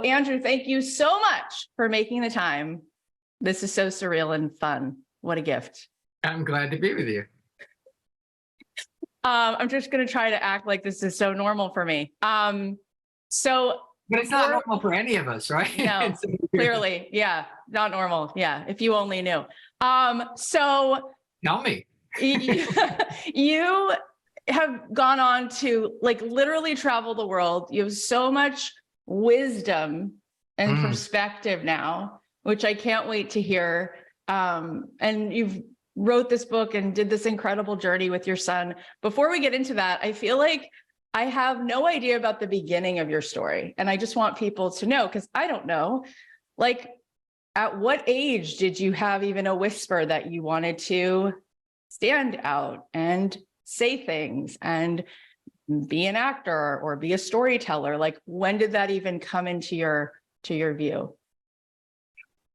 Andrew, thank you so much for making the time. This is so surreal and fun. What a gift. I'm glad to be with you. I'm just going to try to act like this is so normal for me. But it's not normal for any of us, right? No, clearly. Yeah. Not normal. Yeah. If you only knew. So tell me. You have gone on to like literally travel the world. You have so much wisdom and perspective now, which I can't wait to hear. And you've wrote this book and did this incredible journey with your son. Before we get into that, I feel like I have no idea about the beginning of your story. And I just want people to know, because I don't know, like, at what age did you have even a whisper that you wanted to stand out and say things and be an actor or be a storyteller? Like, when did that even come into your view?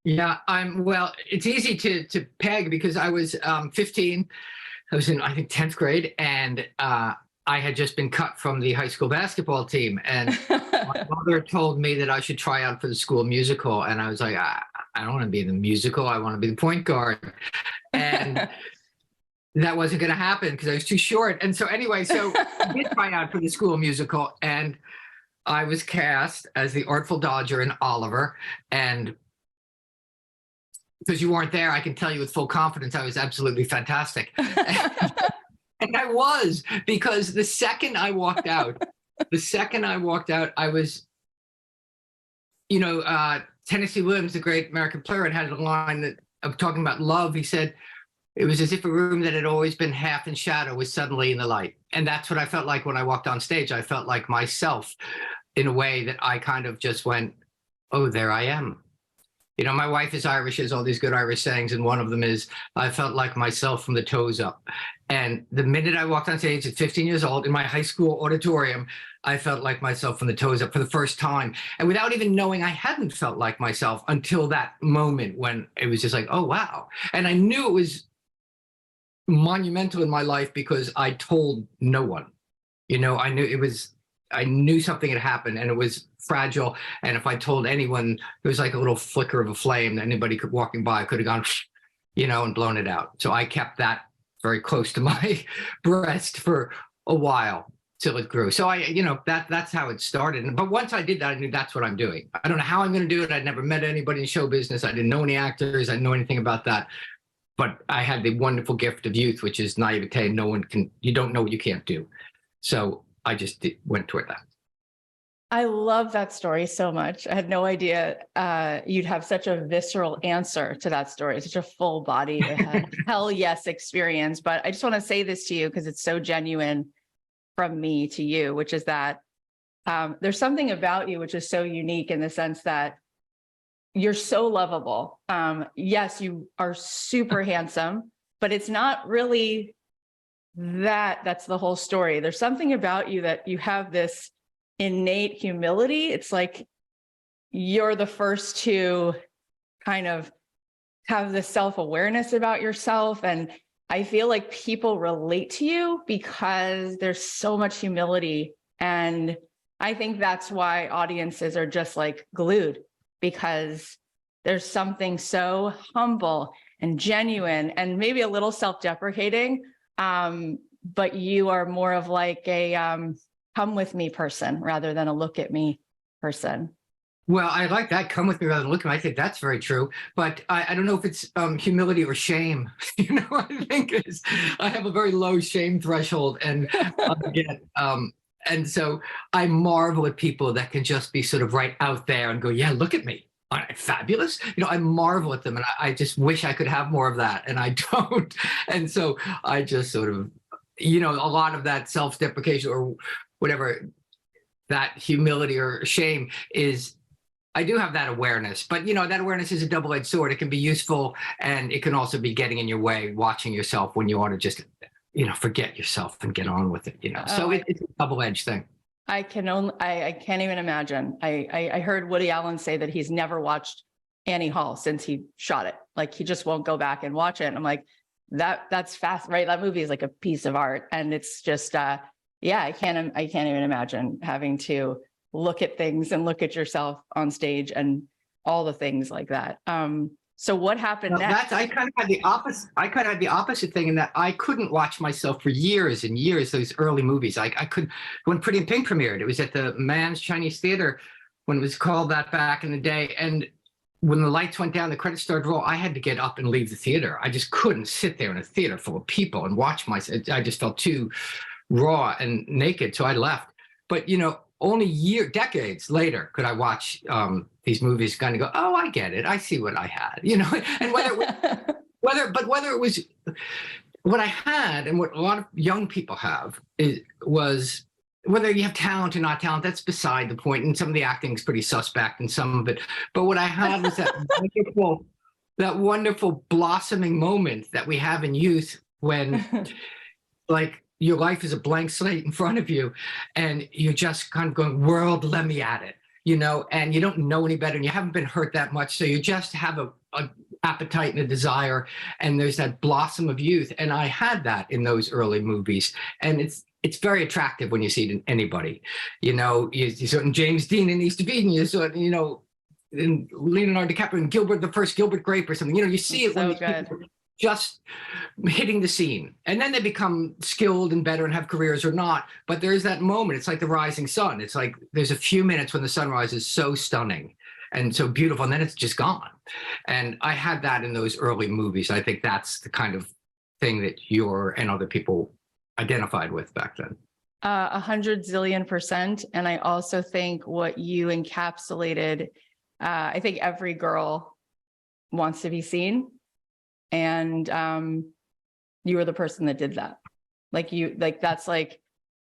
Yeah, well, it's easy to peg because I was 15. I was in, I think, 10th grade, and I had just been cut from the high school basketball team. And my mother told me that I should try out for the school musical. And I was like, I don't want to be in the musical. I want to be the point guard. And that wasn't going to happen because I was too short. And so anyway, I did try out for the school musical, and I was cast as the Artful Dodger in Oliver. And because you weren't there, I can tell you with full confidence, I was absolutely fantastic. And I was, because the second I walked out, I was, Tennessee Williams, the great American player, had a line of talking about love. He said, it was as if a room that had always been half in shadow was suddenly in the light. And that's what I felt like when I walked on stage. I felt like myself in a way that I kind of just went, oh, there I am. My wife is Irish, has all these good Irish sayings, and one of them is, I felt like myself from the toes up. And the minute I walked on stage at 15 years old in my high school auditorium, I felt like myself from the toes up for the first time. And without even knowing I hadn't felt like myself until that moment when it was just like, oh, wow. And I knew it was monumental in my life because I told no one. I knew something had happened, and it was fragile. And if I told anyone, it was like a little flicker of a flame that anybody walking by could have gone, and blown it out. So I kept that very close to my breast for a while till it grew. So that's how it started. But once I did that, I knew that's what I'm doing. I don't know how I'm going to do it. I'd never met anybody in show business. I didn't know any actors. I didn't know anything about that. But I had the wonderful gift of youth, which is naivete. You don't know what you can't do. So I just went toward that. I love that story so much. I had no idea you'd have such a visceral answer to that story, such a full body, hell yes experience. But I just want to say this to you because it's so genuine from me to you, which is that there's something about you which is so unique in the sense that you're so lovable. Yes, you are super handsome, but it's not really that's the whole story. There's something about you that you have this innate humility. It's like you're the first to kind of have this self-awareness about yourself. And I feel like people relate to you because there's so much humility. And I think that's why audiences are just like glued, because there's something so humble and genuine and maybe a little self-deprecating. But you are more of like a come with me person rather than a look at me person. Well, I like that. Come with me rather than look at me. I think that's very true. But I don't know if it's humility or shame. I think I have a very low shame threshold, and and so I marvel at people that can just be sort of right out there and go, yeah, look at me. Aren't I fabulous? I marvel at them, and I just wish I could have more of that, and I don't. And so I just sort of, a lot of that self-deprecation or whatever, that humility or shame is, I do have that awareness, but that awareness is a double-edged sword. It can be useful, and it can also be getting in your way, watching yourself when you ought to just, forget yourself and get on with it, So it's a double-edged thing. I can't even imagine. I heard Woody Allen say that he's never watched Annie Hall since he shot it. Like, he just won't go back and watch it. And I'm like, that's fast, right? That movie is like a piece of art. And it's just, I can't even imagine having to look at things and look at yourself on stage and all the things like that. So what happened next? I kind of had the opposite. I kind of had the opposite thing in that I couldn't watch myself for years and years. Those early movies, I could. When Pretty in Pink premiered, it was at the Mann's Chinese Theater when it was called that back in the day. And when the lights went down, the credits started to roll. I had to get up and leave the theater. I just couldn't sit there in a theater full of people and watch myself. I just felt too raw and naked, so I left. But only decades later could I watch these movies kind of go, oh, I get it. I see what I had, and whether it was what I had and what a lot of young people have was whether you have talent or not talent, that's beside the point. And some of the acting is pretty suspect and some of it. But what I had was that wonderful blossoming moment that we have in youth when like your life is a blank slate in front of you and you're just kind of going, world, let me at it, and you don't know any better and you haven't been hurt that much. So you just have a appetite and a desire, and there's that blossom of youth. And I had that in those early movies. And it's very attractive when you see it in anybody, you saw it in James Dean in East of Eden, you saw it, in Leonardo DiCaprio and the first Gilbert Grape or something, you see it so when good. Just hitting the scene, and then they become skilled and better and have careers or not. But there's that moment. It's like the rising sun. It's like there's a few minutes when the sunrise is so stunning and so beautiful, and then it's just gone. And I had that in those early movies. I think that's the kind of thing that and other people identified with back then. 100 zillion%. And I also think what you encapsulated, I think every girl wants to be seen. And you were the person that did that. That's like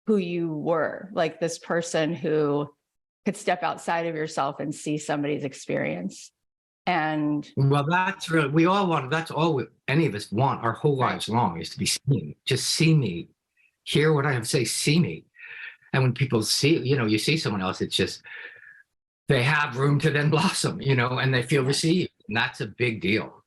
who you were, like this person who could step outside of yourself and see somebody's experience. And well, that's really, we all want, that's all any of us want our whole lives long, is to be seen. Just see me, hear what I have to say, see me. And when people see, you see someone else, it's just, they have room to then blossom, and they feel received. And that's a big deal.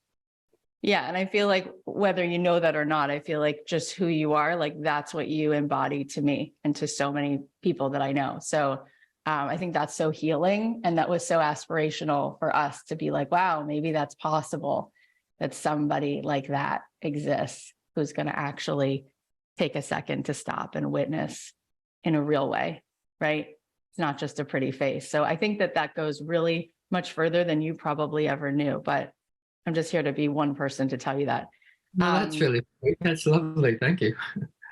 Yeah. And I feel like whether you know that or not, I feel like just who you are, like that's what you embody to me and to so many people that I know. So I think that's so healing. And that was so aspirational for us to be like, wow, maybe that's possible that somebody like that exists who's going to actually take a second to stop and witness in a real way, right? It's not just a pretty face. So I think that goes really much further than you probably ever knew, but I'm just here to be one person to tell you that. No, that's really sweet. That's lovely. Thank you.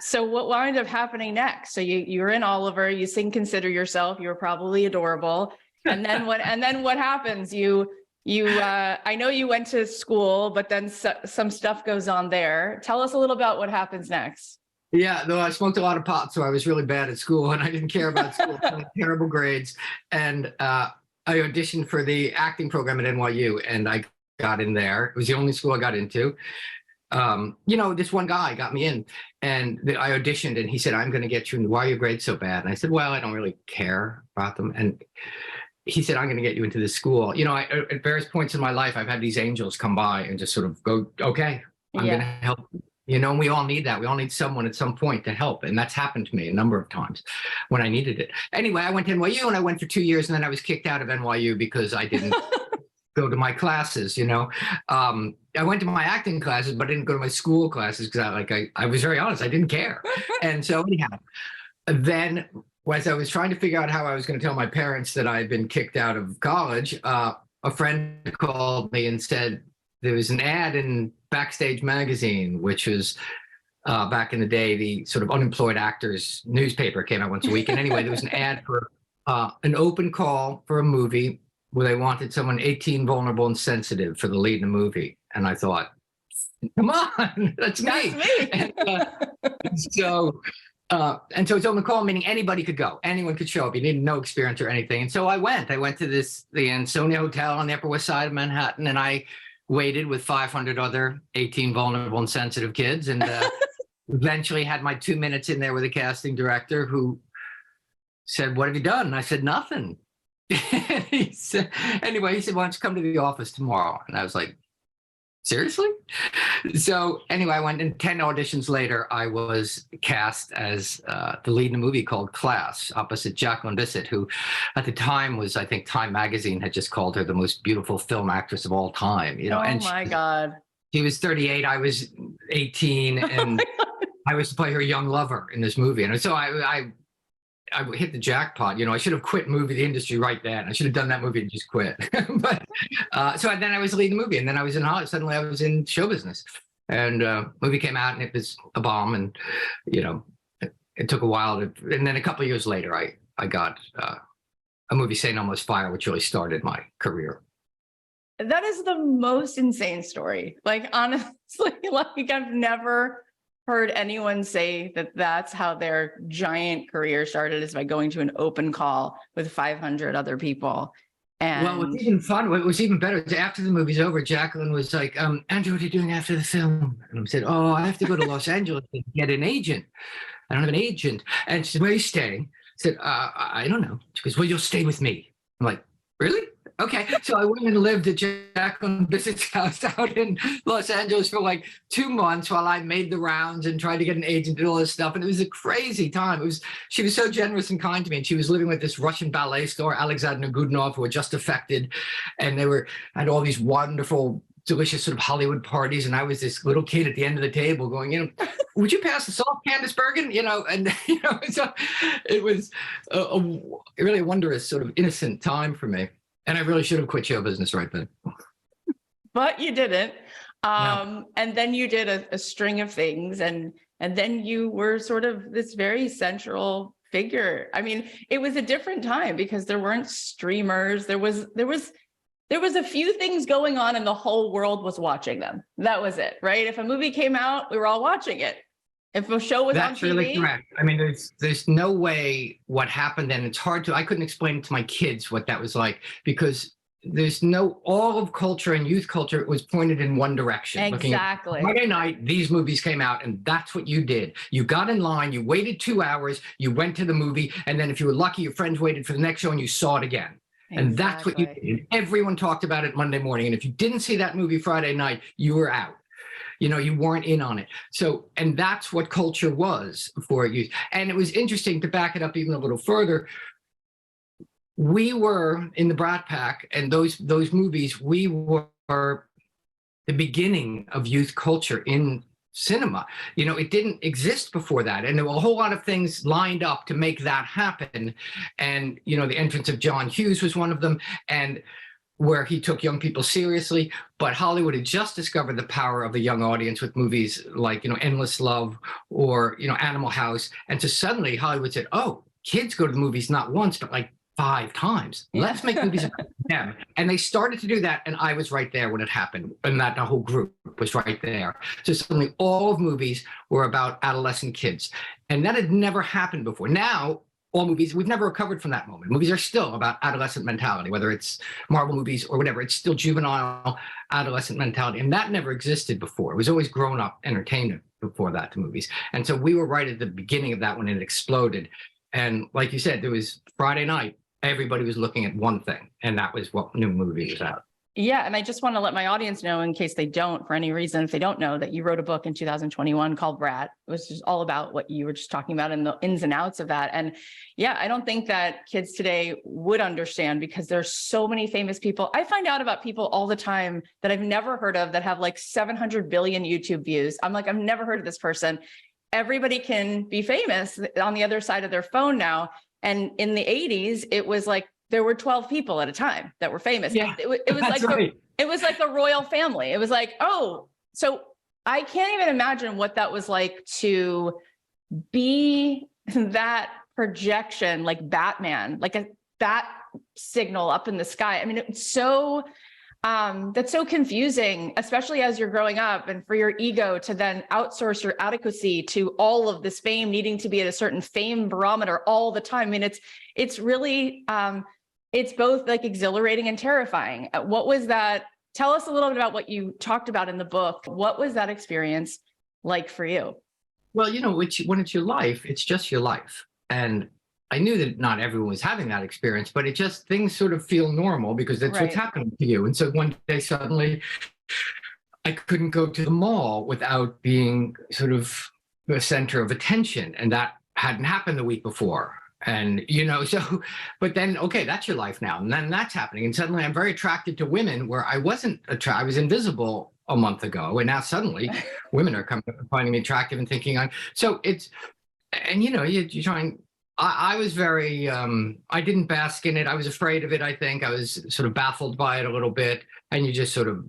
So what wound up happening next? So you were in Oliver, you sing Consider Yourself, you were probably adorable. And then what happens? I know you went to school, but then some stuff goes on there. Tell us a little about what happens next. Yeah, though I smoked a lot of pot, so I was really bad at school and I didn't care about school. I had terrible grades. And I auditioned for the acting program at NYU and I got in there. It was the only school I got into. This one guy got me in and I auditioned and he said, I'm going to get you in. Why are your grades so bad? And I said, well, I don't really care about them. And he said, I'm going to get you into this school. At various points in my life, I've had these angels come by and just sort of go, okay, I'm going to help you. And we all need that. We all need someone at some point to help. And that's happened to me a number of times when I needed it. Anyway, I went to NYU and I went for 2 years and then I was kicked out of NYU because I didn't go to my classes, I went to my acting classes, but I didn't go to my school classes because I was very honest, I didn't care. And so anyhow, then as I was trying to figure out how I was going to tell my parents that I had been kicked out of college, a friend called me and said there was an ad in Backstage magazine, which was back in the day, the sort of unemployed actors newspaper, came out once a week. And anyway, there was an ad for an open call for a movie where they wanted someone 18, vulnerable, and sensitive for the lead in the movie. And I thought, come on, that's me. And so it's open call, meaning anybody could go. Anyone could show up. You needed no experience or anything. And so I went to the Ansonia Hotel on the Upper West Side of Manhattan, and I waited with 500 other 18, vulnerable, and sensitive kids, and eventually had my 2 minutes in there with a casting director who said, what have you done? And I said, nothing. He said, why don't you come to the office tomorrow? And I was like, Seriously? So anyway, I went, and 10 auditions later, I was cast as the lead in a movie called Class, opposite Jacqueline Bisset, who at the time was, I think Time magazine had just called her the most beautiful film actress of all time. You know, Oh and my God. she was 38, I was 18, and I was to play her young lover in this movie. And so I hit the jackpot. You know, I should have quit the industry right then. I should have done that movie and just quit. But so then I was leading the movie, and then I was in Hollywood. Suddenly I was in show business, and movie came out, and it was a bomb. And you know, it took a while and then a couple of years later, I got a movie, St. Elmo's Fire, which really started my career. That is the most insane story. Like, honestly, like I've never heard anyone say that that's how their giant career started, is by going to an open call with 500 other people. And well, what's even fun, what was even better, after the movie's over, Jacqueline was like, Andrew, what are you doing after the film? And I said, oh, I have to go to Los Angeles and get an agent. I don't have an agent. And she said, where are you staying? I said, I don't know. She goes, well, you'll stay with me. I'm like, really? Okay. So I went and lived at Jacqueline Bisset's house out in Los Angeles for like 2 months while I made the rounds and tried to get an agent and all this stuff. And it was a crazy time. She was so generous and kind to me. And she was living with this Russian ballet star, Alexander Godunov, who had just affected. And had all these wonderful, delicious sort of Hollywood parties. And I was this little kid at the end of the table going, you know, would you pass the salt, Candice Bergen? You know, and, you know, so it was a really wondrous sort of innocent time for me. And I really should have quit show business right then. But you didn't. No. And then you did a string of things, and then you were sort of this very central figure. I mean, it was a different time because there weren't streamers. There was a few things going on and the whole world was watching them. That was it, right? If a movie came out, we were all watching it. If a show was on TV. That's really correct. I mean, there's no way what happened then. It's hard I couldn't explain to my kids what that was like, because all of culture and youth culture was pointed in one direction. Exactly. Friday night, these movies came out, and that's what you did. You got in line, you waited 2 hours, you went to the movie, and then if you were lucky, your friends waited for the next show and you saw it again. Exactly. And that's what you did. Everyone talked about it Monday morning. And if you didn't see that movie Friday night, you were out. You know, you weren't in on it. So, and that's what culture was for youth. And it was interesting to back it up even a little further. We were in the Brat Pack, and those movies, we were the beginning of youth culture in cinema. You know, it didn't exist before that. And there were a whole lot of things lined up to make that happen. And, you know, the entrance of John Hughes was one of them. And where he took young people seriously, but Hollywood had just discovered the power of a young audience with movies like, you know, Endless Love or, you know, Animal House. And so suddenly Hollywood said, oh, kids go to the movies not once, but like 5 times. Let's make movies about them. And they started to do that. And I was right there when it happened. And that the whole group was right there. So suddenly all of movies were about adolescent kids. And that had never happened before. Now, all movies, we've never recovered from that moment. Movies are still about adolescent mentality, whether it's Marvel movies or whatever. It's still juvenile adolescent mentality. And that never existed before. It was always grown-up entertainment before that to movies. And so we were right at the beginning of that when it exploded. And like you said, there was Friday night, everybody was looking at one thing, and that was what new movie was out. Yeah. And I just want to let my audience know, in case they don't, for any reason, if they don't know, that you wrote a book in 2021 called Brat. It was just all about what you were just talking about and the ins and outs of that. And yeah, I don't think that kids today would understand, because there's so many famous people. I find out about people all the time that I've never heard of that have like 700 billion YouTube views. I'm like, I've never heard of this person. Everybody can be famous on the other side of their phone now. And in the 80s, it was like, there were 12 people at a time that were famous. Yeah, it was like right. It was like the royal family. It was like, oh, so I can't even imagine what that was like to be that projection, like Batman, like a bat signal up in the sky. I mean, it's so that's so confusing, especially as you're growing up, and for your ego to then outsource your adequacy to all of this fame needing to be at a certain fame barometer all the time. I mean, it's really it's both like exhilarating and terrifying. What was that? Tell us a little bit about what you talked about in the book. What was that experience like for you? Well, you know, when it's your life, it's just your life. And I knew that not everyone was having that experience, but things sort of feel normal because that's right. What's happening to you. And so one day suddenly I couldn't go to the mall without being sort of the center of attention. And that hadn't happened the week before. And, so, but then, okay, that's your life now. And then that's happening. And suddenly I'm very attracted to women where I wasn't I was invisible a month ago. And now suddenly women are coming up and finding me attractive and thinking so it's, and you're trying, I was very, I didn't bask in it. I was afraid of it. I think I was sort of baffled by it a little bit. And you just sort of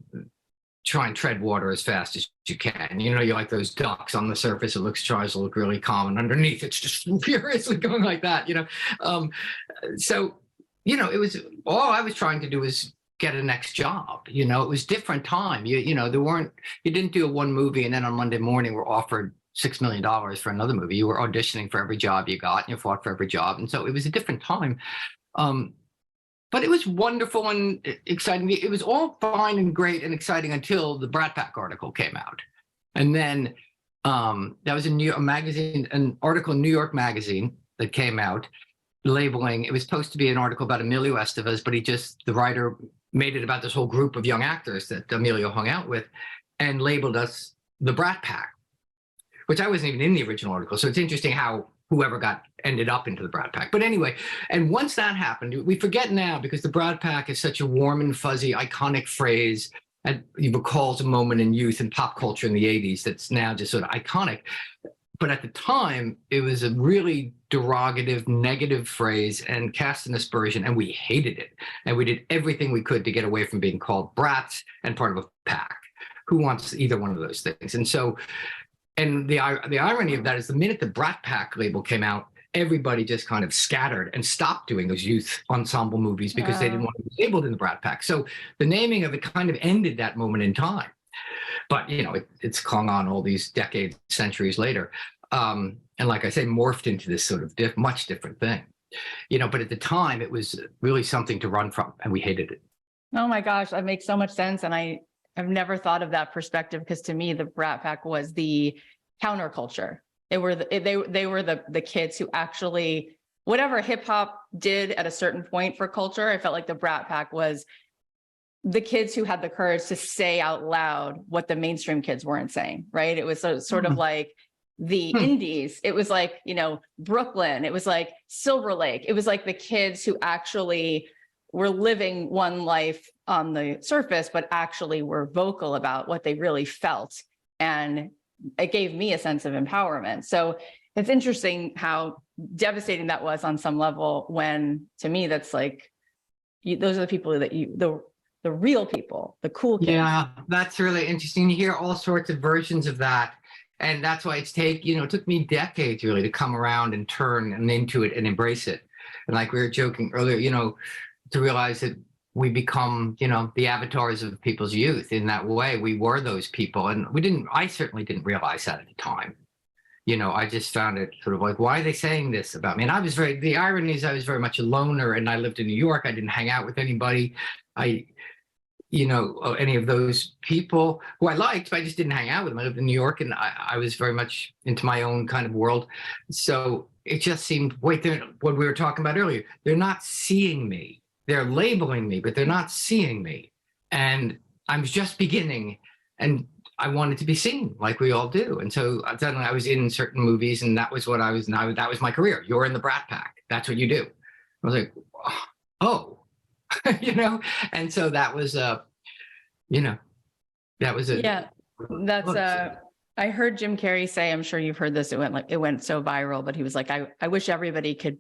try and tread water as fast as you can. You're like those ducks on the surface. Tries to look really calm, and underneath it's just furiously going like that. So it was all I was trying to do was get a next job. It was different time. You didn't do a one movie and then on Monday morning were offered $6 million for another movie. You were auditioning for every job you got, and you fought for every job, and so it was a different time. But it was wonderful and exciting. It was all fine and great and exciting until the Brat Pack article came out. And then that was a magazine, an article in New York Magazine that came out labeling, it was supposed to be an article about Emilio Estevez, but the writer made it about this whole group of young actors that Emilio hung out with and labeled us the Brat Pack, which I wasn't even in the original article. So it's interesting how whoever ended up into the Brat Pack. But anyway, and once that happened, we forget now because the Brat Pack is such a warm and fuzzy, iconic phrase. And it recalls a moment in youth and pop culture in the 80s that's now just sort of iconic. But at the time, it was a really derogative, negative phrase and cast an aspersion, and we hated it. And we did everything we could to get away from being called brats and part of a pack. Who wants either one of those things? And so, and the irony of that is the minute the Brat Pack label came out, everybody just kind of scattered and stopped doing those youth ensemble movies because they didn't want to be labeled in the Brat Pack. So the naming of it kind of ended that moment in time. But, it's clung on all these decades, centuries later. And like I say, morphed into this sort of much different thing. But at the time, it was really something to run from, and we hated it. Oh my gosh, that makes so much sense. And I've never thought of that perspective because to me, the Brat Pack was the counterculture. They were the kids who actually, whatever hip hop did at a certain point for culture, I felt like the Brat Pack was the kids who had the courage to say out loud what the mainstream kids weren't saying, right? It was sort of like the indies. It was like, Brooklyn. It was like Silver Lake. It was like the kids who actually were living one life on the surface, but actually were vocal about what they really felt. And it gave me a sense of empowerment. So it's interesting how devastating that was on some level when, to me, that's like, those are the people that the real people, the cool kids. Yeah, that's really interesting. You hear all sorts of versions of that. And that's why it took me decades really to come around and turn and into it and embrace it. And like we were joking earlier, to realize that we become, the avatars of people's youth in that way. We were those people. And I certainly didn't realize that at the time. I just found it sort of like, why are they saying this about me? And the irony is I was very much a loner and I lived in New York. I didn't hang out with anybody. Any of those people who I liked, but I just didn't hang out with them. I lived in New York and I was very much into my own kind of world. So it just seemed, what we were talking about earlier, they're not seeing me. They're labeling me, but they're not seeing me. And I'm just beginning and I wanted to be seen like we all do. And so suddenly I was in certain movies and that was what I was, now that was my career. You're in the Brat Pack. That's what you do. I was like, oh, and so that was, yeah, that's, I heard Jim Carrey say, I'm sure you've heard this, it went so viral, but he was like, I wish everybody could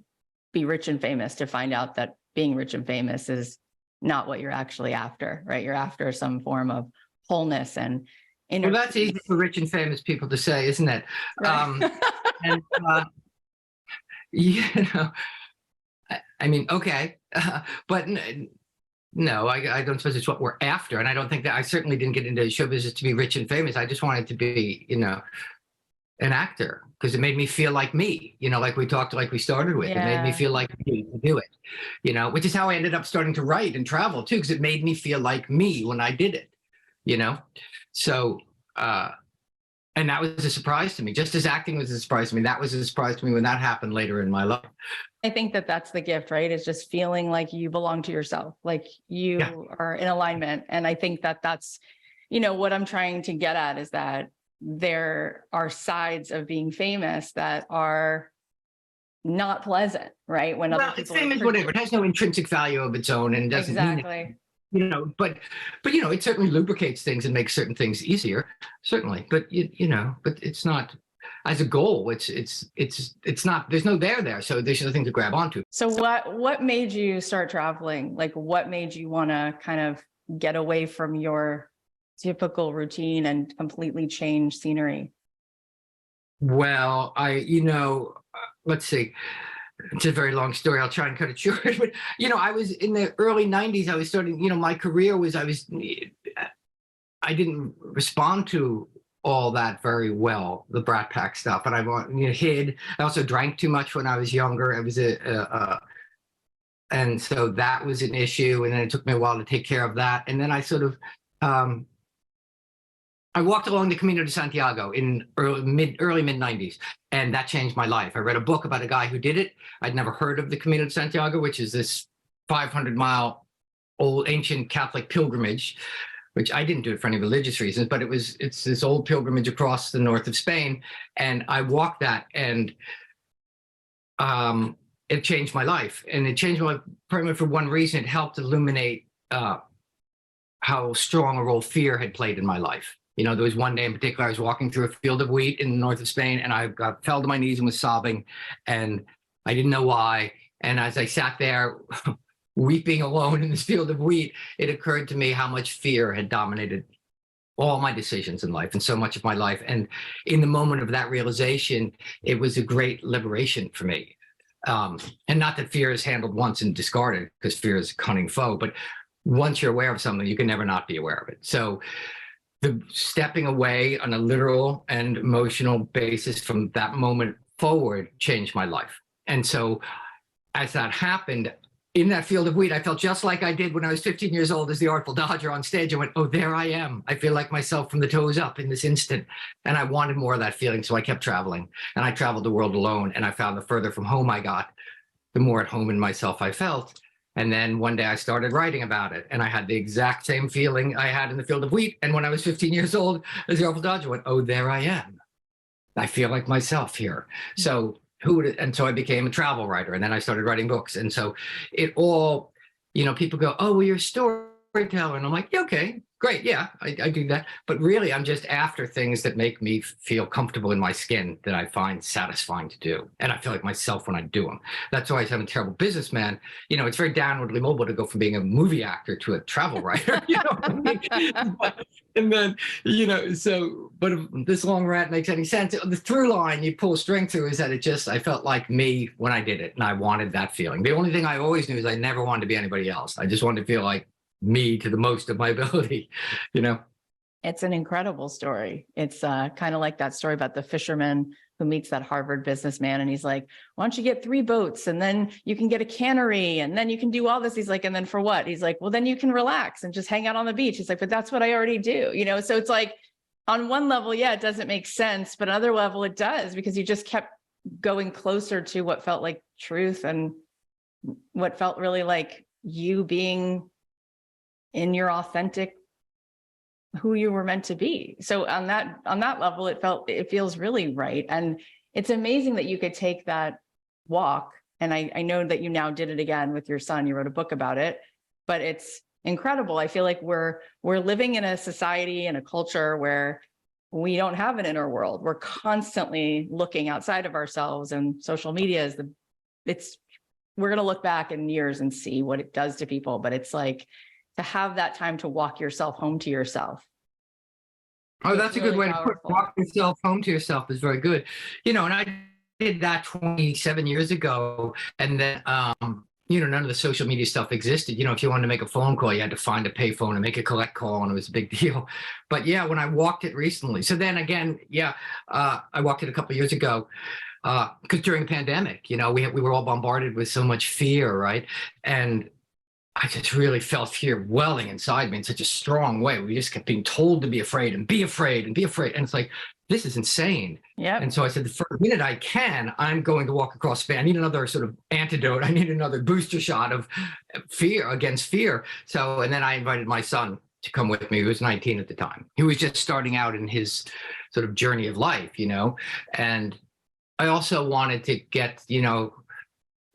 be rich and famous to find out that being rich and famous is not what you're actually after, right? You're after some form of wholeness and inner. Well, that's easy for rich and famous people to say, isn't it? Right. I mean, okay, but no, I don't suppose it's what we're after. And I don't think that I certainly didn't get into show business to be rich and famous. I just wanted to be, an actor because it made me feel like me, like we started with. Yeah. It made me feel like me to do it, which is how I ended up starting to write and travel too, because it made me feel like me when I did it, So, and that was a surprise to me, just as acting was a surprise to me. That was a surprise to me when that happened later in my life. I think that that's the gift, right? It's just feeling like you belong to yourself, like you are in alignment. And I think that that's, what I'm trying to get at is that there are sides of being famous that are not pleasant, right? When other Well, it's people famous, are whatever. It has no intrinsic value of its own and doesn't mean it, exactly. but it certainly lubricates things and makes certain things easier, certainly. But but it's not as a goal. It's not. There's no there. So there's nothing to grab onto. So what made you start traveling? Like, what made you want to kind of get away from your typical routine and completely change scenery? Well, let's see. It's a very long story. I'll try and cut it short. But I was in the early '90s. I was starting. My career was. I didn't respond to all that very well, the Brat Pack stuff, and I hid. I also drank too much when I was younger. It was and so that was an issue. And then it took me a while to take care of that. And then I sort of. I walked along the Camino de Santiago in early mid '90s, and that changed my life. I read a book about a guy who did it. I'd never heard of the Camino de Santiago, which is this 500-mile old ancient Catholic pilgrimage, which I didn't do it for any religious reasons, but it's this old pilgrimage across the north of Spain, and I walked that, and it changed my life, and it changed my life primarily for one reason: it helped illuminate how strong a role fear had played in my life. There was one day in particular, I was walking through a field of wheat in the north of Spain, and I fell to my knees and was sobbing, and I didn't know why. And as I sat there weeping alone in this field of wheat, it occurred to me how much fear had dominated all my decisions in life and so much of my life. And in the moment of that realization, it was a great liberation for me. And not that fear is handled once and discarded, because fear is a cunning foe, but once you're aware of something, you can never not be aware of it. So the stepping away on a literal and emotional basis from that moment forward changed my life. And so as that happened, in that field of wheat, I felt just like I did when I was 15 years old as the Artful Dodger on stage. I went, oh, there I am. I feel like myself from the toes up in this instant. And I wanted more of that feeling. So I kept traveling, and I traveled the world alone. And I found the further from home I got, the more at home in myself I felt. And then one day I started writing about it, and I had the exact same feeling I had in the field of wheat. And when I was 15 years old, as the Artful Dodger, went, oh, there I am. I feel like myself here. So and so I became a travel writer, and then I started writing books. And so it all, people go, oh, well, you're a storyteller. And I'm like, yeah, okay, great. Yeah, I do that. But really, I'm just after things that make me feel comfortable in my skin, that I find satisfying to do. And I feel like myself when I do them. That's why I'm a terrible businessman. It's very downwardly mobile to go from being a movie actor to a travel writer. And then, but if this long rant makes any sense, the through line you pull a string through is that I felt like me when I did it, and I wanted that feeling. The only thing I always knew is I never wanted to be anybody else. I just wanted to feel like me to the most of my ability, It's an incredible story. It's kind of like that story about the fisherman who meets that Harvard businessman, and he's like, why don't you get 3 boats, and then you can get a cannery, and then you can do all this. He's like, and then for what? He's like, well, then you can relax and just hang out on the beach. He's like, but that's what I already do. So it's like, on one level, yeah, it doesn't make sense, but another level it does, because you just kept going closer to what felt like truth and what felt really like you being in your authentic, who you were meant to be. So on that level, it feels really right. And it's amazing that you could take that walk. And I know that you now did it again with your son. You wrote a book about it, but it's incredible. I feel like we're living in a society and a culture where we don't have an inner world. We're constantly looking outside of ourselves, and social media we're going to look back in years and see what it does to people. But it's like, to have that time to walk yourself home to yourself. Oh, that's really a good way to put it. Walk yourself home to yourself is very good. And I did that 27 years ago. And then, none of the social media stuff existed. If you wanted to make a phone call, you had to find a payphone and make a collect call, and it was a big deal. But yeah, when I walked it recently. So then again, I walked it a couple of years ago. Because during the pandemic, we were all bombarded with so much fear, right? And I just really felt fear welling inside me in such a strong way. We just kept being told to be afraid and be afraid and be afraid. And it's like, this is insane. Yeah. And so I said, the first minute I can, I'm going to walk across Spain. I need another sort of antidote. I need another booster shot of fear, against fear. So, and then I invited my son to come with me. He was 19 at the time. He was just starting out in his sort of journey of life, you know. And I also wanted to get, you know,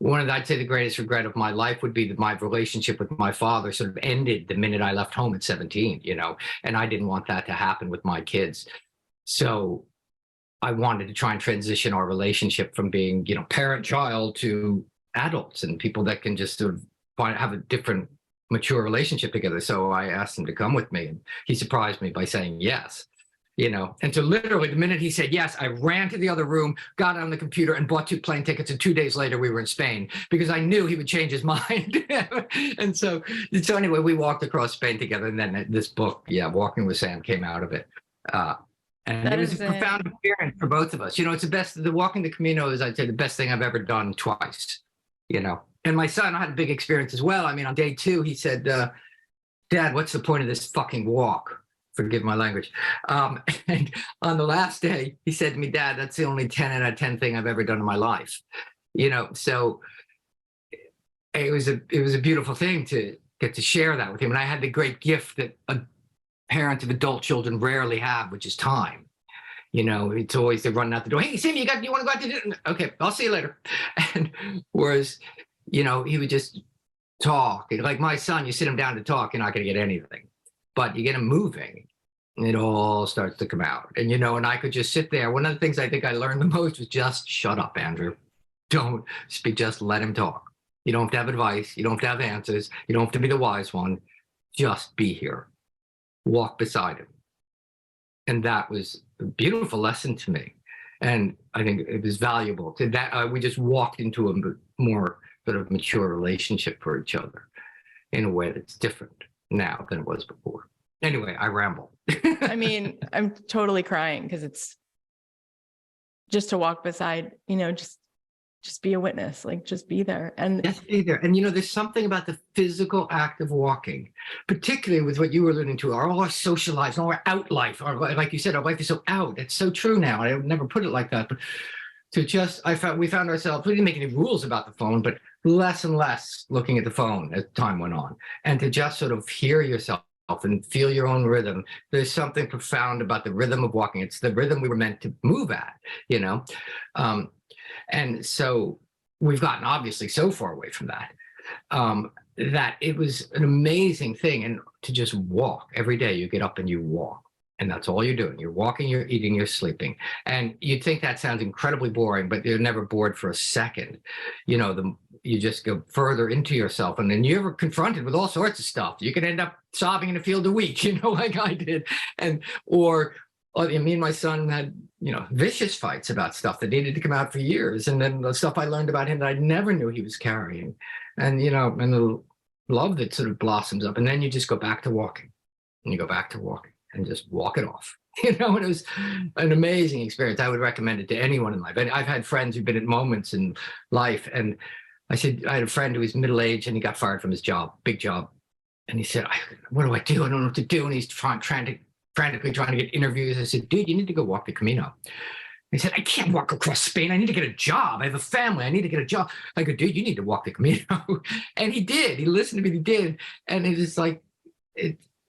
I'd say the greatest regret of my life would be that my relationship with my father sort of ended the minute I left home at 17, you know, and I didn't want that to happen with my kids. So I wanted to try and transition our relationship from being, you know, parent-child to adults and people that can just sort of have a different, mature relationship together. So I asked him to come with me, and he surprised me by saying yes. You know, and so literally the minute he said yes, I ran to the other room, got on the computer and bought 2 plane tickets. And 2 days later we were in Spain because I knew he would change his mind. And so anyway, we walked across Spain together. And then this book, Walking with Sam, came out of it. And it was a profound experience for both of us. You know, it's the walking the Camino is, I'd say, the best thing I've ever done twice, you know. And my son had a big experience as well. I mean, on day 2, he said, Dad, what's the point of this fucking walk? Forgive my language. And on the last day, he said to me, Dad, that's the only 10 out of 10 thing I've ever done in my life. You know, so it was a beautiful thing to get to share that with him. And I had the great gift that parents of adult children rarely have, which is time. You know, it's always they're running out the door. Hey, Sammy, you want to go out to dinner? Okay, I'll see you later. And whereas, you know, he would just talk. Like my son, you sit him down to talk, you're not going to get anything. But you get him moving, and it all starts to come out. And, you know, and I could just sit there. One of the things I think I learned the most was just shut up, Andrew. Don't speak, just let him talk. You don't have to have advice. You don't have to have answers. You don't have to be the wise one. Just be here. Walk beside him. And that was a beautiful lesson to me. And I think it was valuable to that. We just walked into a more sort of mature relationship for each other in a way that's different now than it was before. Anyway, I ramble. I mean, I'm totally crying because it's just to walk beside, you know, just be a witness, like just be there. And just be there. And, you know, there's something about the physical act of walking, particularly with what you were alluding to, all our social lives, all our out life, or like you said, our life is so out. It's so true now. I would never put it like that, but we found ourselves, we didn't make any rules about the phone, but less and less looking at the phone as time went on, and to just sort of hear yourself and feel your own rhythm. There's something profound about the rhythm of walking. It's the rhythm we were meant to move at, you know? And so we've gotten obviously so far away from that, that it was an amazing thing. And to just walk every day, you get up and you walk. And that's all you're doing. You're walking, you're eating, you're sleeping. And you'd think that sounds incredibly boring, but you're never bored for a second. You know, you just go further into yourself. And then you're confronted with all sorts of stuff. You could end up sobbing in a field a week, you know, like I did. Or me and my son had, you know, vicious fights about stuff that needed to come out for years. And then the stuff I learned about him that I never knew he was carrying. And, you know, and the love that sort of blossoms up. And then you just go back to walking, and you go back to walking. And just walk it off, you know. And it was an amazing experience. I would recommend it to anyone in life. And I've had friends who've been at moments in life, and I had a friend who was middle-aged and he got fired from his job, big job. And he said, what do I do? I don't know what to do. And he's frantically trying to get interviews. I said, dude, you need to go walk the Camino. He said, I can't walk across Spain. I need to get a job. I have a family. I need to get a job. I go, dude, you need to walk the Camino. And he did. He listened to me. He did. And it was like,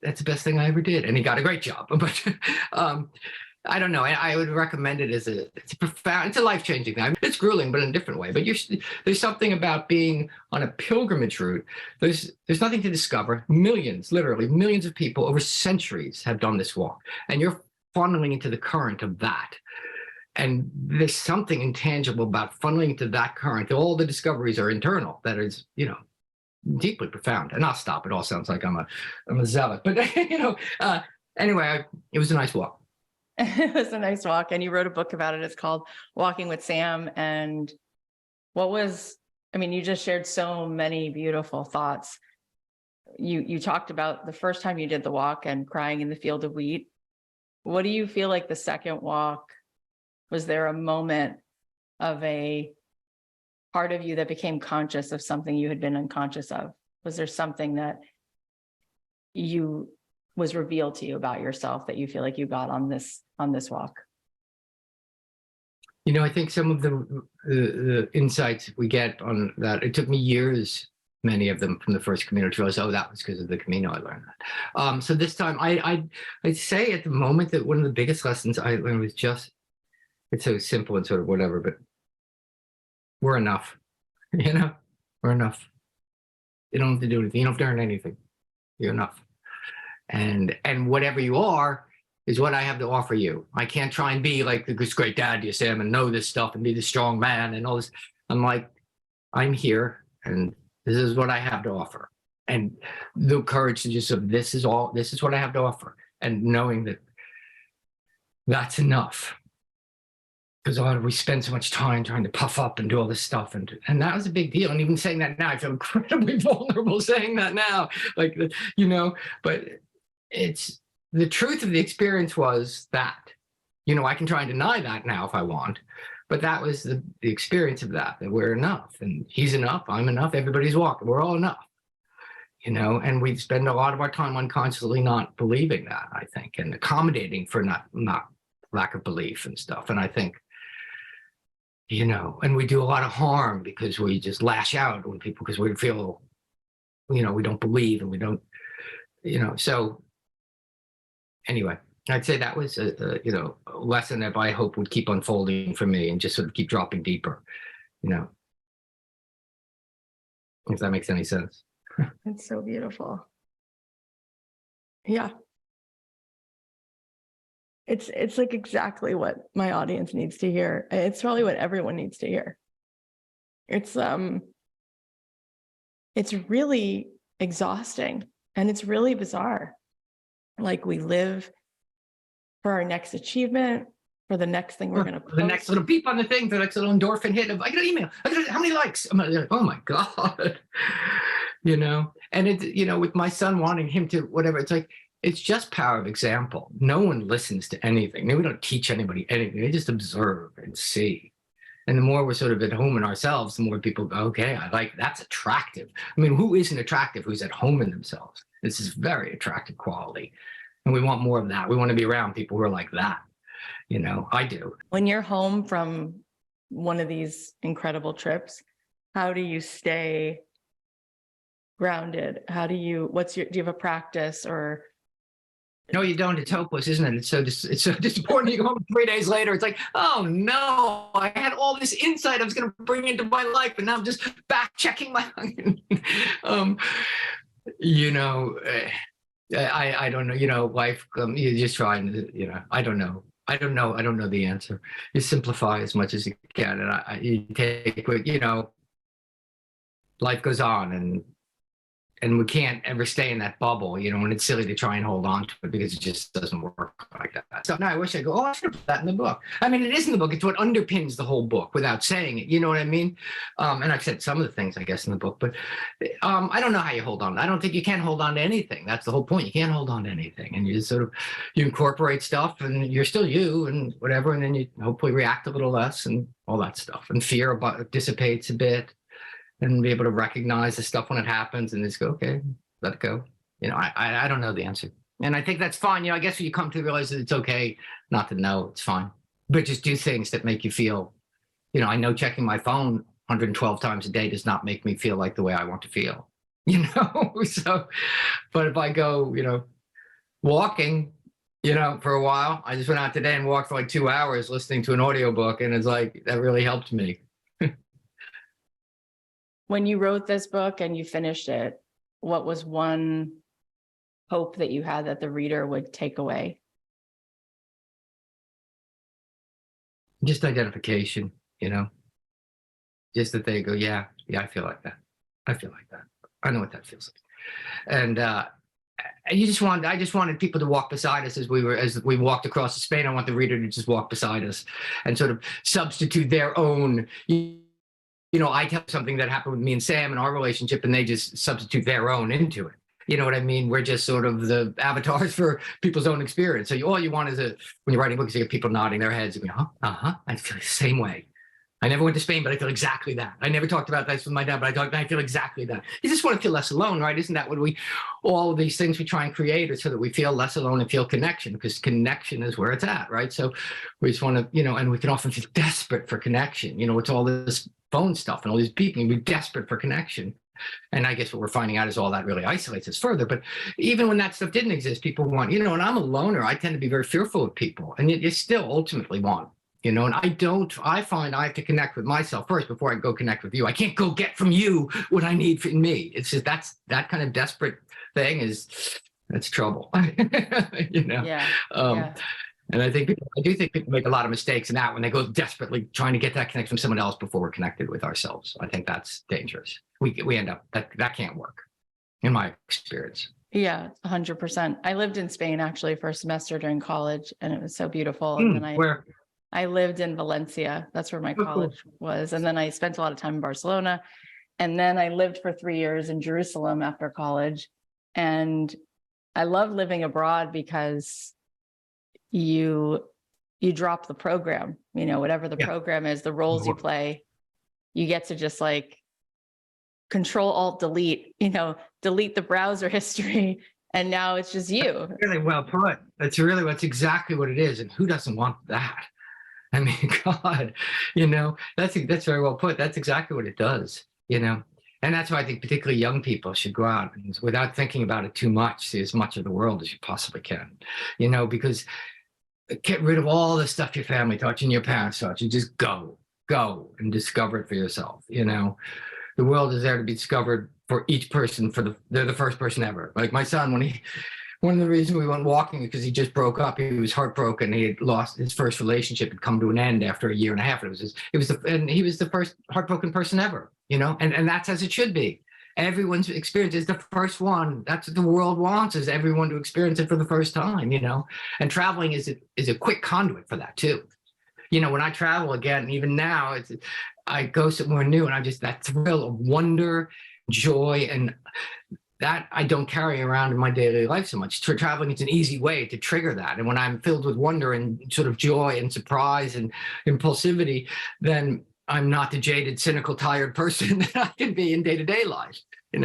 that's the best thing I ever did. And he got a great job. But I don't know. I would recommend it as it's a life-changing thing. It's grueling, but in a different way. But there's something about being on a pilgrimage route. There's nothing to discover. Literally millions of people over centuries have done this walk. And you're funneling into the current of that. And there's something intangible about funneling into that current. All the discoveries are internal. That is, you know, deeply profound. And I'll stop. It all sounds like I'm a zealot, but you know, anyway, it was a nice walk. It was a nice walk. And you wrote a book about it. It's called Walking with Sam. And you just shared so many beautiful thoughts. You talked about the first time you did the walk and crying in the field of wheat. What do you feel like the second walk? Was there a moment of a part of you that became conscious of something you had been unconscious of? Was there something that was revealed to you about yourself that you feel like you got on this walk? You know, I think some of the insights we get on that, it took me years many of them from the first Camino to realize, oh, that was because of the Camino I learned that. So this time I'd say at the moment that one of the biggest lessons I learned was just, it's so simple and sort of whatever, but we're enough, we're enough. You don't have to do anything. You don't have to earn anything. You're enough. And whatever you are is what I have to offer you. I can't try and be like this great dad, you Sam, and know this stuff and be the strong man and all this. I'm like, I'm here and this is what I have to offer. And the courage to just say, this is what I have to offer. And knowing that that's enough. Because we spend so much time trying to puff up and do all this stuff. And that was a big deal. And even saying that now, I feel incredibly vulnerable saying that now, like, but it's the truth of the experience was that, I can try and deny that now if I want, but that was the experience of that we're enough and he's enough, I'm enough, everybody's walking, we're all enough, and we spend a lot of our time unconsciously not believing that, I think, and accommodating for not lack of belief and stuff. And I think, and we do a lot of harm because we just lash out on people because we feel, we don't believe and we don't, so anyway, I'd say that was a lesson that I hope would keep unfolding for me and just sort of keep dropping deeper, if that makes any sense. It's so beautiful. Yeah. It's like exactly what my audience needs to hear. It's probably what everyone needs to hear. It's really exhausting and it's really bizarre. Like we live for our next achievement, for the next thing we're going to post. The next little beep on the thing, the next little endorphin hit of, I got an email. How many likes? I'm like, oh my God. And it's, with my son wanting him to whatever, it's like, it's just power of example. No one listens to anything. We don't teach anybody anything. They just observe and see. And the more we're sort of at home in ourselves, the more people go, okay, that's attractive. I mean, who isn't attractive who's at home in themselves? This is very attractive quality. And we want more of that. We want to be around people who are like that. I do. When you're home from one of these incredible trips, how do you stay grounded? Do you have a practice or? No, you don't. It's hopeless, isn't it? It's so disappointing. You go home 3 days later. It's like, oh no, I had all this insight I was going to bring into my life, and now I'm just back checking my. I don't know. Life. You're just trying to. I don't know. I don't know the answer. You simplify as much as you can, and you take. Life goes on, and we can't ever stay in that bubble, and it's silly to try and hold on to it because it just doesn't work like that. So now I wish I go, I should have put that in the book. I mean, it is in the book. It's what underpins the whole book without saying it. You know what I mean? And I've said some of the things, I guess, in the book, but I don't know how you hold on. I don't think you can hold on to anything. That's the whole point. You can't hold on to anything. And you just sort of, you incorporate stuff and you're still you and whatever. And then you hopefully react a little less and all that stuff. And fear dissipates a bit. And be able to recognize the stuff when it happens and just go, okay, let it go. I don't know the answer. And I think that's fine. I guess when you come to realize that it's okay not to know, it's fine. But just do things that make you feel, I know checking my phone 112 times a day does not make me feel like the way I want to feel, So, but if I go, walking, for a while, I just went out today and walked for like 2 hours listening to an audiobook. And it's like, that really helped me. When you wrote this book and you finished it, what was one hope that you had that the reader would take away? Just identification, just that they go, yeah, I feel like that. I feel like that. I know what that feels like. And I just wanted people to walk beside us as we walked across Spain. I want the reader to just walk beside us and sort of substitute their own. I tell something that happened with me and Sam in our relationship, and they just substitute their own into it. You know what I mean? We're just sort of the avatars for people's own experience. So all you want is when you're writing books, you get people nodding their heads and go, I feel the same way. I never went to Spain, but I feel exactly that. I never talked about this with my dad, but I feel exactly that. You just want to feel less alone, right? Isn't that what all of these things we try and create are so that we feel less alone and feel connection, because connection is where it's at, right? So we just want to, and we can often feel desperate for connection. It's all this phone stuff and all these people, and we're desperate for connection. And I guess what we're finding out is all that really isolates us further. But even when that stuff didn't exist, people want, and I'm a loner. I tend to be very fearful of people, and you still ultimately want, and I find I have to connect with myself first before I go connect with you. I can't go get from you what I need from me. It's just that kind of desperate thing that's trouble. Yeah. Yeah. And I do think people make a lot of mistakes in that when they go desperately trying to get that connection from someone else before we're connected with ourselves. I think that's dangerous. We end up that can't work, in my experience. Yeah, 100%. I lived in Spain actually for a semester during college, and it was so beautiful. And then Where? I lived in Valencia. That's where my college was. And then I spent a lot of time in Barcelona. And then I lived for 3 years in Jerusalem after college. And I love living abroad because you drop the program, whatever the program is, the roles you play, you get to just like Control Alt Delete, delete the browser history. And now it's just you. That's really well put. That's exactly what it is. And who doesn't want that? I mean, God, that's very well put. That's exactly what it does, And that's why I think particularly young people should go out and, without thinking about it too much, see as much of the world as you possibly can, because get rid of all the stuff your family taught you and your parents taught you. Just go and discover it for yourself. The world is there to be discovered for each person. They're the first person ever. Like my son, one of the reasons we went walking is because he just broke up. He was heartbroken. He had lost his first relationship, had come to an end after a year and a half. And he was the first heartbroken person ever, and that's as it should be. Everyone's experience is the first one. That's what the world wants, is everyone to experience it for the first time, and traveling is a quick conduit for that too. When I travel again, even now, I go somewhere new and that thrill of wonder, joy, and that I don't carry around in my daily life so much. Traveling is an easy way to trigger that. And when I'm filled with wonder and sort of joy and surprise and impulsivity, then I'm not the jaded, cynical, tired person that I can be in day-to-day life, And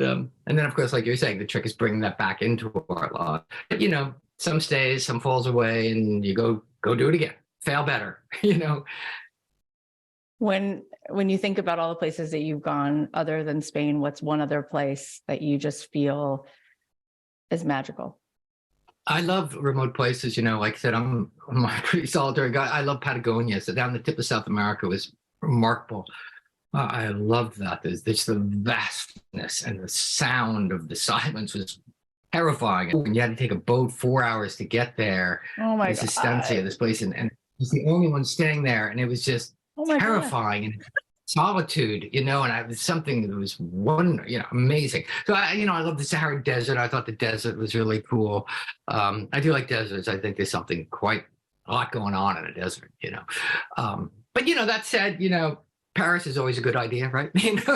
then, of course, like you're saying, the trick is bringing that back into our life. But, some stays, some falls away, and you go do it again. Fail better, When you think about all the places that you've gone other than Spain, what's one other place that you just feel is magical? I love remote places. Like I said, I'm a pretty solitary guy. I love Patagonia. So down the tip of South America was remarkable. I loved that. There's the vastness, and the sound of the silence was terrifying. And you had to take a boat 4 hours to get there. Oh my God. Estancia, this place, and I was the only one staying there, and it was just terrifying. And solitude, and it was something that was amazing. So I love the Sahara Desert. I thought the desert was really cool. I do like deserts. I think there's something quite a lot going on in a desert, But that said, Paris is always a good idea, right?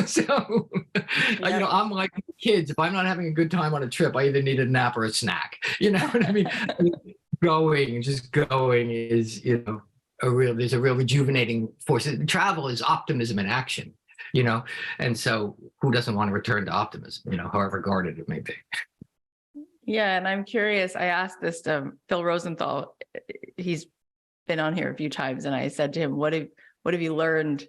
So I'm like kids. If I'm not having a good time on a trip, I either need a nap or a snack. You know what I mean? Just going is, there's a real rejuvenating force. Travel is optimism in action, and so who doesn't want to return to optimism, however guarded it may be. Yeah. And I'm curious, I asked this to Phil Rosenthal. He's been on here a few times, and I said to him, what have you learned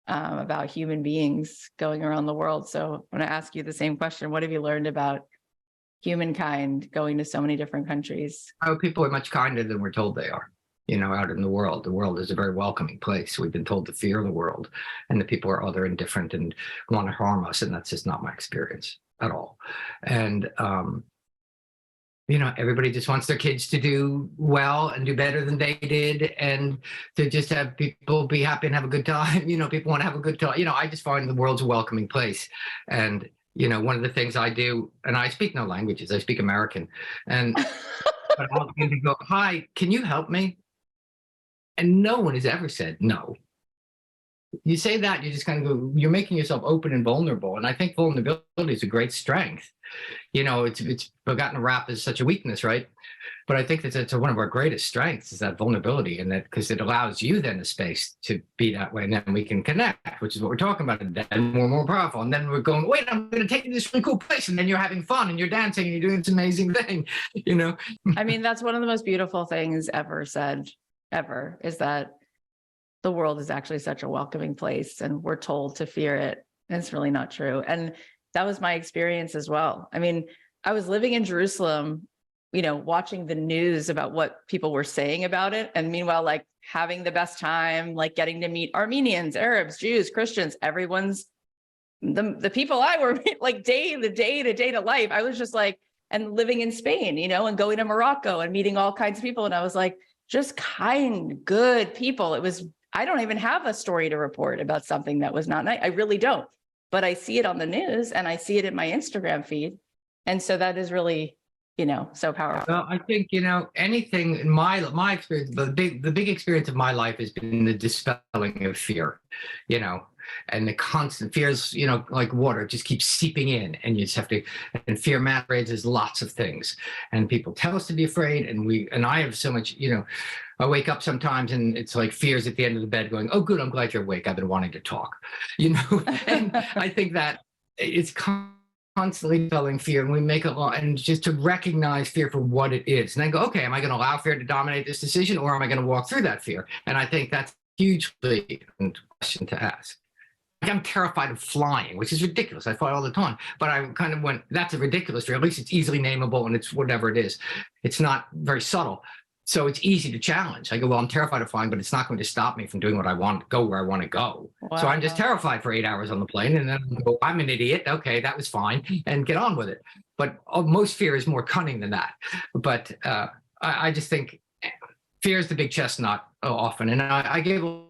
about human beings going around the world? So I'm going to ask you the same question. What have you learned about humankind going to so many different countries? Oh, people are much kinder than we're told they are. Out in the world. The world is a very welcoming place. We've been told to fear the world, and the people are other and different and want to harm us. And that's just not my experience at all. And, everybody just wants their kids to do well and do better than they did, and to just have people be happy and have a good time. People want to have a good time. I just find the world's a welcoming place. And, one of the things I do, and I speak no languages, I speak American, and but I'll go, hi, can you help me? And no one has ever said no. You say that, you just kind of go, you're making yourself open and vulnerable. And I think vulnerability is a great strength. It's gotten a rap as such a weakness, right? But I think that it's one of our greatest strengths, is that vulnerability, and that because it allows you then the space to be that way. And then we can connect, which is what we're talking about. And then we're more powerful. And then we're going, wait, I'm going to take you to this really cool place. And then you're having fun and you're dancing and you're doing this amazing thing, I mean, that's one of the most beautiful things ever said, is that the world is actually such a welcoming place, and we're told to fear it. It's really not true. And that was my experience as well. I mean, I was living in Jerusalem, watching the news about what people were saying about it. And meanwhile, like having the best time, like getting to meet Armenians, Arabs, Jews, Christians, everyone's the people I were like the day to life. I was just like, and living in Spain, and going to Morocco and meeting all kinds of people. And I was like, just kind, good people. I don't even have a story to report about something that was not nice. I really don't, but I see it on the news and I see it in my Instagram feed. And so that is really, so powerful. Well, I think, anything in my experience, the big experience of my life has been the dispelling of fear, and the constant fears, like water, just keeps seeping in, and you just have to, and fear masquerades lots of things, and people tell us to be afraid, and I have so much, I wake up sometimes and it's like fears at the end of the bed going, oh, good, I'm glad you're awake. I've been wanting to talk, and I think that it's constantly feeling fear, and we make a lot, and just to recognize fear for what it is, and then go, okay, am I going to allow fear to dominate this decision, or am I going to walk through that fear? And I think that's hugely important question to ask. I'm terrified of flying, which is ridiculous. I fly all the time, but I kind of went, that's a ridiculous fear. At least it's easily nameable, and it's whatever it is. It's not very subtle. So it's easy to challenge. I go, well, I'm terrified of flying, but it's not going to stop me from doing what I want, go where I want to go. Wow. So I'm just terrified for 8 hours on the plane, and then I go, I'm an idiot. Okay, that was fine, and get on with it. But most fear is more cunning than that. But I just think fear is the big chestnut often. And I gave a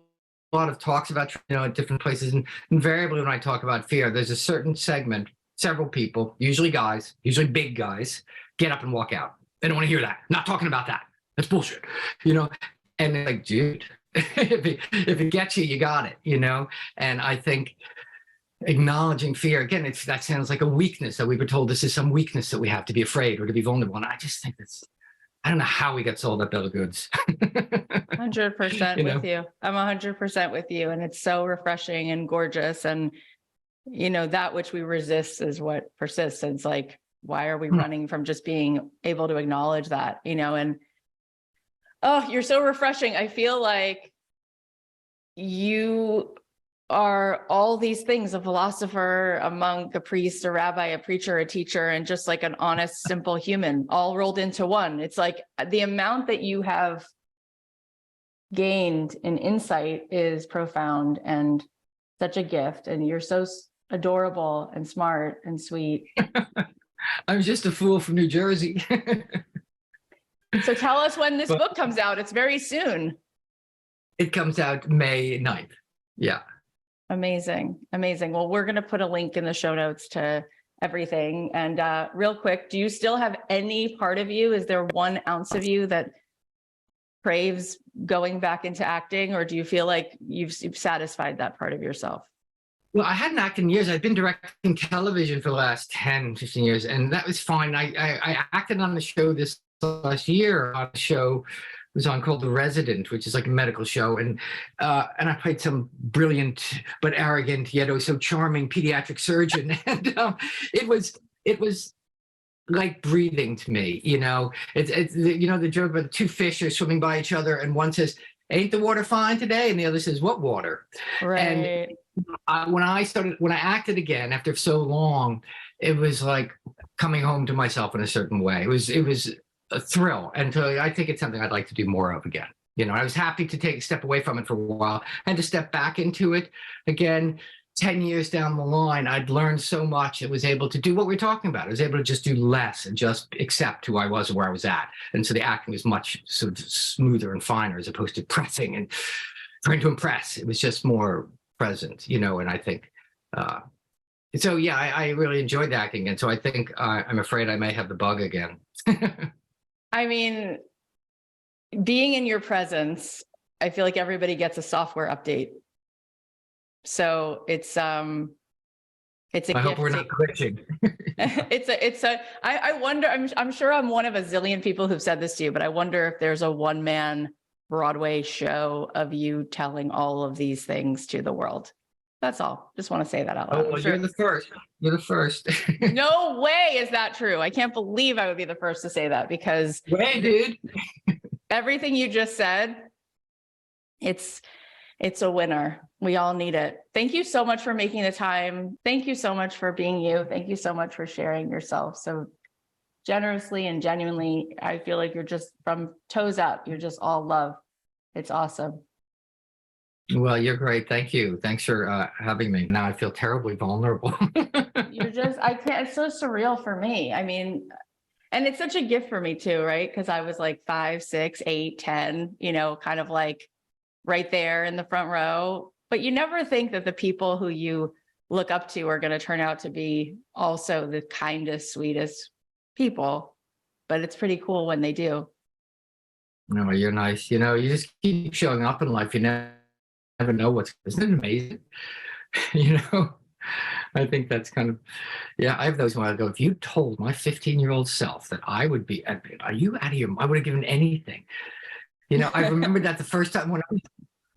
lot of talks about, at different places. And invariably when I talk about fear, there's a certain segment, several people, usually guys, usually big guys, get up and walk out. They don't want to hear that. Not talking about that. That's bullshit, and they're like, dude, if it gets you, you got it, And I think acknowledging fear, again, that sounds like a weakness, that we were told this is some weakness that we have to be afraid or to be vulnerable. And I just think I don't know how we got sold that bill of goods. 100% with you. I'm 100% with you. And it's so refreshing and gorgeous. And, that which we resist is what persists. And it's like, why are we running from just being able to acknowledge that, and oh, you're so refreshing. I feel like you are all these things, a philosopher, a monk, a priest, a rabbi, a preacher, a teacher, and just like an honest, simple human, all rolled into one. It's like the amount that you have gained in insight is profound and such a gift. And you're so adorable and smart and sweet. I'm just a fool from New Jersey. So tell us when this book comes out. It's very soon. It comes out May 9th. Yeah. Amazing. Amazing. Well, we're going to put a link in the show notes to everything. And real quick, do you still have any part of you? Is there 1 ounce of you that craves going back into acting, or do you feel like you've satisfied that part of yourself? Well, I hadn't acted in years. I'd been directing television for the last 10, 15 years, and that was fine. I acted on the show this last year. On a show was on called The Resident, which is like a medical show, and I played some brilliant but arrogant yet oh so charming pediatric surgeon, and it was like breathing to me. It's the joke about the 2 fish are swimming by each other, and one says, "Ain't the water fine today?" and the other says, "What water?" Right. And when I acted again after so long, it was like coming home to myself in a certain way. It was a thrill, and so I think it's something I'd like to do more of again. I was happy to take a step away from it for a while and to step back into it again. 10 years down the line, I'd learned so much and was able to do what we're talking about. I was able to just do less and just accept who I was and where I was at. And so the acting was much sort of smoother and finer, as opposed to pressing and trying to impress. It was just more present, and I think, so yeah, I really enjoyed acting. And so I think I'm afraid I may have the bug again. I mean, being in your presence, I feel like everybody gets a software update. So it's a I hope we're not glitching. I wonder, I'm sure I'm one of a zillion people who've said this to you, but I wonder if there's a one-man Broadway show of you telling all of these things to the world. That's all. Just want to say that out loud. Oh, well, you're the first. You're the first. No way is that true. I can't believe I would be the first to say that, because way, dude. Everything you just said, it's It's a winner. We all need it. Thank you so much for making the time. Thank you so much for being you. Thank you so much for sharing yourself so generously and genuinely. I feel like you're just from toes up. You're just all love. It's awesome. Well, you're great. Thank you. Thanks for having me. Now I feel terribly vulnerable. You're just, I can't, it's so surreal for me. I mean, and it's such a gift for me too, right? Because I was like 5, 6, 8, 10, kind of like right there in the front row. But you never think that the people who you look up to are going to turn out to be also the kindest, sweetest people. But it's pretty cool when they do. No, you're nice. You just keep showing up in life. You never know isn't it amazing? I think that's kind of, yeah, I have those when I go, if you told my 15-year-old self that I would be, are you out of your, I would have given anything. I remember that the first time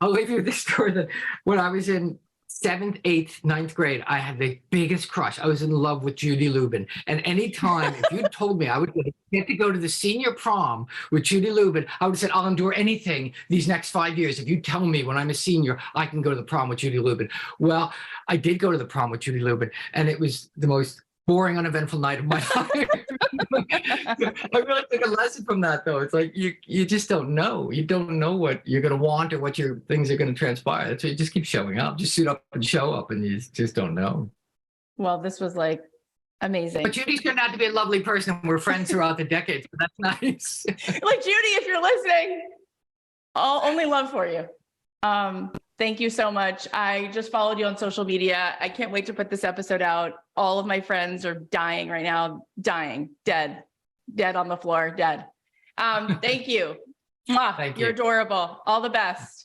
I'll leave you with this story that when I was in 7th, 8th, 9th grade, I had the biggest crush. I was in love with Judy Lubin. And anytime, if you told me I would get to go to the senior prom with Judy Lubin, I would have said, I'll endure anything these next 5 years. If you tell me when I'm a senior, I can go to the prom with Judy Lubin. Well, I did go to the prom with Judy Lubin, and it was the most boring, uneventful night of my life. I really took a lesson from that, though. It's like you just don't know. You don't know what you're going to want or what your things are going to transpire. So you just keep showing up. Just suit up and show up, and you just don't know. Well, this was like amazing. But Judy's turned out to be a lovely person. We're friends throughout the decades. So that's nice. Like, Judy, if you're listening, only love for you. Thank you so much. I just followed you on social media. I can't wait to put this episode out. All of my friends are dying right now, dead on the floor, dead. Thank you. Mwah, Thank you. You're adorable. All the best.